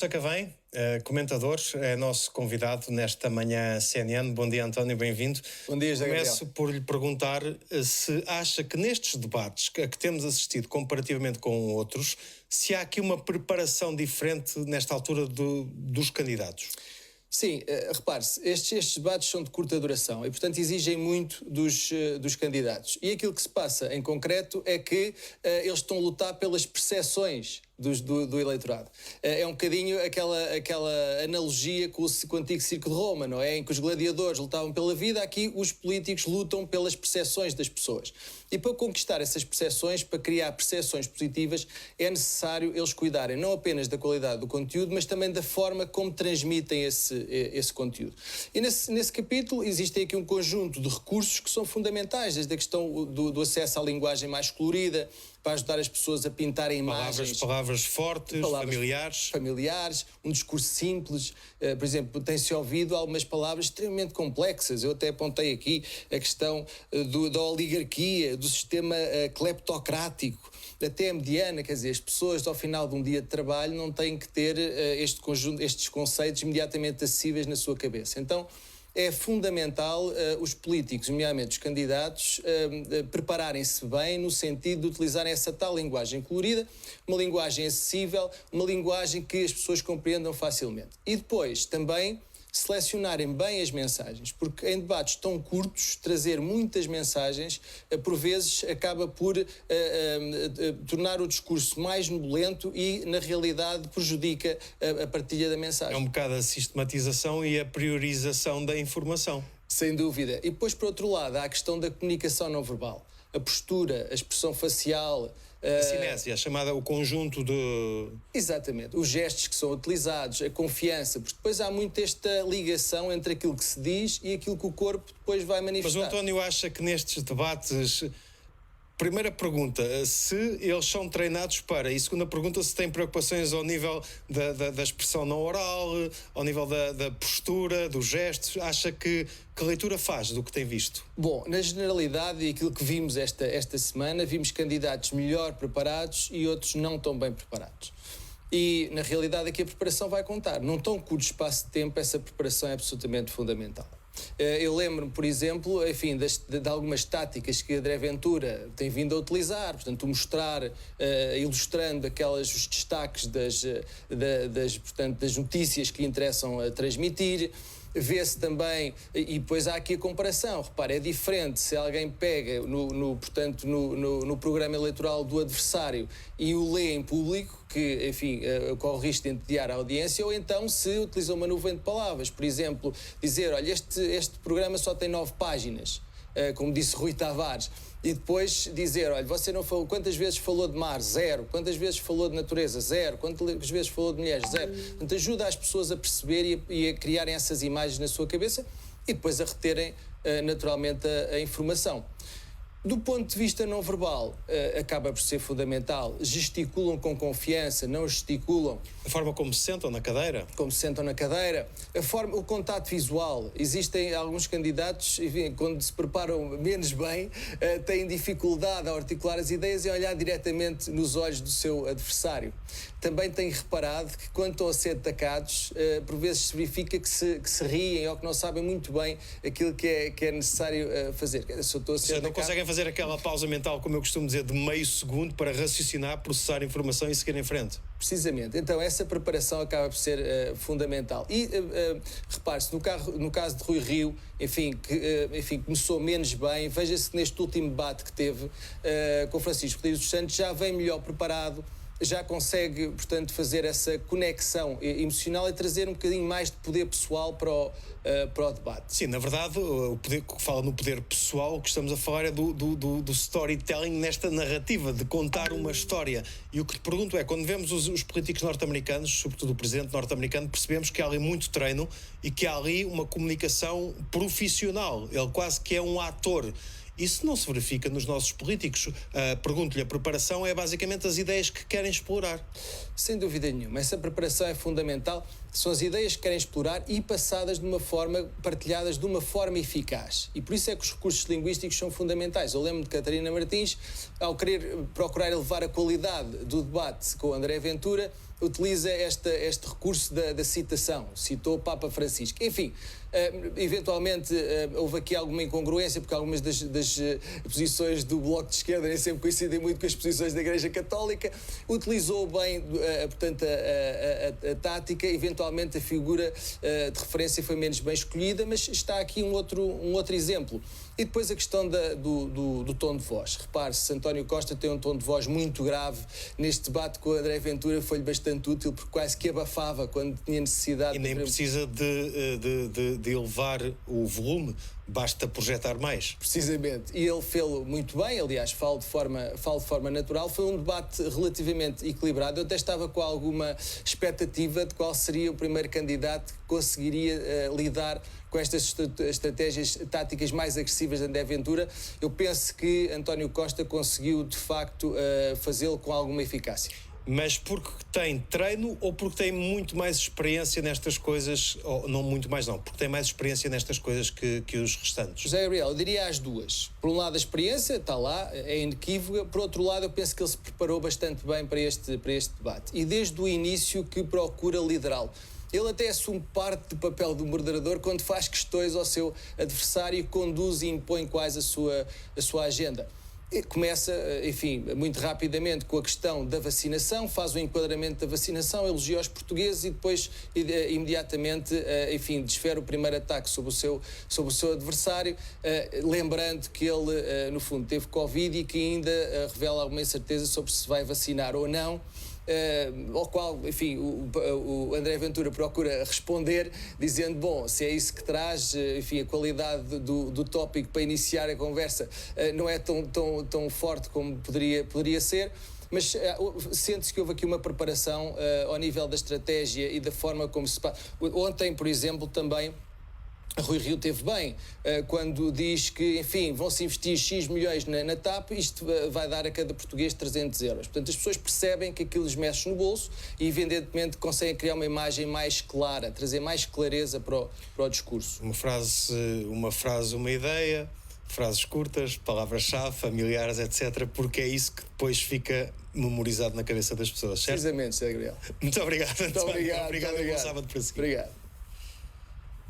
Sacavém, comentador, é nosso convidado nesta manhã CNN. Bom dia, António, bem-vindo. Bom dia, José Gabriel. Começo por lhe perguntar se acha que nestes debates a que temos assistido comparativamente com outros, se há aqui uma preparação diferente nesta altura dos candidatos. Sim, repare-se, estes debates são de curta duração e, portanto, exigem muito dos candidatos. E aquilo que se passa em concreto é que eles estão a lutar pelas percepções do eleitorado. É um bocadinho aquela analogia com o antigo circo de Roma, não é? Em que os gladiadores lutavam pela vida, aqui os políticos lutam pelas percepções das pessoas. E para conquistar essas percepções, para criar percepções positivas, é necessário eles cuidarem não apenas da qualidade do conteúdo, mas também da forma como transmitem esse conteúdo. E nesse capítulo existem aqui um conjunto de recursos que são fundamentais, desde a questão do acesso à linguagem mais colorida, para ajudar as pessoas a pintarem imagens. Palavras fortes, familiares, um discurso simples. Por exemplo, tem-se ouvido algumas palavras extremamente complexas. Eu até apontei aqui a questão da oligarquia, do sistema cleptocrático, até mediana, quer dizer, as pessoas ao final de um dia de trabalho não têm que ter estes conceitos imediatamente acessíveis na sua cabeça. Então, é fundamental os políticos, nomeadamente os candidatos, prepararem-se bem no sentido de utilizarem essa tal linguagem colorida, uma linguagem acessível, uma linguagem que as pessoas compreendam facilmente. E depois também selecionarem bem as mensagens, porque em debates tão curtos, trazer muitas mensagens, por vezes acaba por tornar o discurso mais nubulento e, na realidade, prejudica a partilha da mensagem. É um bocado a sistematização e a priorização da informação. Sem dúvida. E depois, por outro lado, há a questão da comunicação não verbal. A postura, a expressão facial. A cinésia, chamada o conjunto de... Exatamente. Os gestos que são utilizados, a confiança, porque depois há muito esta ligação entre aquilo que se diz e aquilo que o corpo depois vai manifestar. Mas o António acha que nestes debates... Primeira pergunta, se eles são treinados para... E segunda pergunta, se têm preocupações ao nível da expressão não oral, ao nível da postura, dos gestos. Acha que leitura faz do que tem visto? Bom, na generalidade, e aquilo que vimos esta semana, vimos candidatos melhor preparados e outros não tão bem preparados. E, na realidade, aqui a preparação vai contar. Num tão curto espaço de tempo, essa preparação é absolutamente fundamental. Eu lembro-me, por exemplo, enfim, de algumas táticas que André Ventura tem vindo a utilizar, portanto, mostrar, ilustrando os destaques das notícias que lhe interessam a transmitir. Vê-se também, e depois há aqui a comparação, repare, é diferente se alguém pega no programa eleitoral do adversário e o lê em público, que, enfim, corre o risco de entediar a audiência, ou então se utiliza uma nuvem de palavras, por exemplo, dizer, olha, este programa só tem 9 páginas, como disse Rui Tavares, e depois dizer, olha, você não falou, quantas vezes falou de mar? 0. Quantas vezes falou de natureza? 0. Quantas vezes falou de mulheres? 0. Portanto, ajuda as pessoas a perceber e a criarem essas imagens na sua cabeça e depois a reterem naturalmente a informação. Do ponto de vista não verbal, acaba por ser fundamental. Gesticulam com confiança, não gesticulam. A forma como se sentam na cadeira? Como se sentam na cadeira. O contato visual. Existem alguns candidatos, enfim, quando se preparam menos bem, têm dificuldade a articular as ideias e a olhar diretamente nos olhos do seu adversário. Também tenho reparado que quando estão a ser atacados, por vezes se verifica que se riem ou que não sabem muito bem aquilo que é necessário fazer. Se eu estou a ser atacado, não conseguem fazer aquela pausa mental, como eu costumo dizer, de meio segundo para raciocinar, processar a informação e seguir em frente. Precisamente. Então essa preparação acaba por ser fundamental. E repare-se, no caso de Rui Rio, enfim, começou menos bem. Veja-se que neste último debate que teve com Francisco Rodrigues dos Santos já vem melhor preparado, já consegue, portanto, fazer essa conexão emocional e trazer um bocadinho mais de poder pessoal para o debate. Sim, na verdade, o poder que fala no poder pessoal, o que estamos a falar é do storytelling nesta narrativa, de contar uma história. E o que te pergunto é, quando vemos os políticos norte-americanos, sobretudo o presidente norte-americano, percebemos que há ali muito treino e que há ali uma comunicação profissional. Ele quase que é um ator. Isso não se verifica nos nossos políticos. Pergunto-lhe, a preparação é basicamente as ideias que querem explorar. Sem dúvida nenhuma. Essa preparação é fundamental. São as ideias que querem explorar e passadas de uma forma, partilhadas de uma forma eficaz. E por isso é que os recursos linguísticos são fundamentais. Eu lembro de Catarina Martins, ao querer procurar elevar a qualidade do debate com André Ventura, utiliza este recurso da citação, citou o Papa Francisco. Enfim, eventualmente houve aqui alguma incongruência, porque algumas das posições do Bloco de Esquerda nem sempre coincidem muito com as posições da Igreja Católica. Utilizou bem, portanto, a tática, eventualmente a figura de referência foi menos bem escolhida, mas está aqui um outro exemplo. E depois a questão do tom de voz. Repare-se, António Costa tem um tom de voz muito grave. Neste debate com o André Ventura foi-lhe bastante útil, porque quase que abafava quando tinha necessidade. E nem precisa de elevar o volume, basta projetar mais. Precisamente. E ele fê-lo muito bem, aliás, falo de forma natural. Foi um debate relativamente equilibrado. Eu até estava com alguma expectativa de qual seria o primeiro candidato que conseguiria lidar com estas estratégias táticas mais agressivas de André Ventura. Eu penso que António Costa conseguiu, de facto, fazê-lo com alguma eficácia. Mas porque tem treino ou porque tem muito mais experiência nestas coisas, ou não muito mais não, porque tem mais experiência nestas coisas que os restantes? José Gabriel, eu diria as duas. Por um lado a experiência, está lá, é inequívoca. Por outro lado, eu penso que ele se preparou bastante bem para este debate. E desde o início que procura liderá-lo. Ele até assume parte do papel do moderador quando faz questões ao seu adversário e conduz e impõe quase a sua agenda. Começa, enfim, muito rapidamente com a questão da vacinação, faz o enquadramento da vacinação, elogia os portugueses e depois imediatamente, enfim, desfere o primeiro ataque sobre o seu adversário, lembrando que ele, no fundo, teve Covid e que ainda revela alguma incerteza sobre se vai vacinar ou não. Ao qual, enfim, o André Ventura procura responder dizendo, bom, se é isso que traz, enfim, a qualidade do tópico para iniciar a conversa não é tão forte como poderia ser, mas sente-se que houve aqui uma preparação ao nível da estratégia e da forma como se... Ontem, por exemplo, também Rui Rio teve bem quando diz que, enfim, vão-se investir X milhões na TAP, isto vai dar a cada português 300 euros. Portanto, as pessoas percebem que aquilo lhes mexe no bolso e, evidentemente, conseguem criar uma imagem mais clara, trazer mais clareza para o discurso. Uma frase, uma ideia, frases curtas, palavras-chave, familiares, etc., porque é isso que depois fica memorizado na cabeça das pessoas, certo? Precisamente, Sr. Gabriel. Muito obrigado, António. Muito obrigado. Obrigado. Bom sábado para seguir. Obrigado.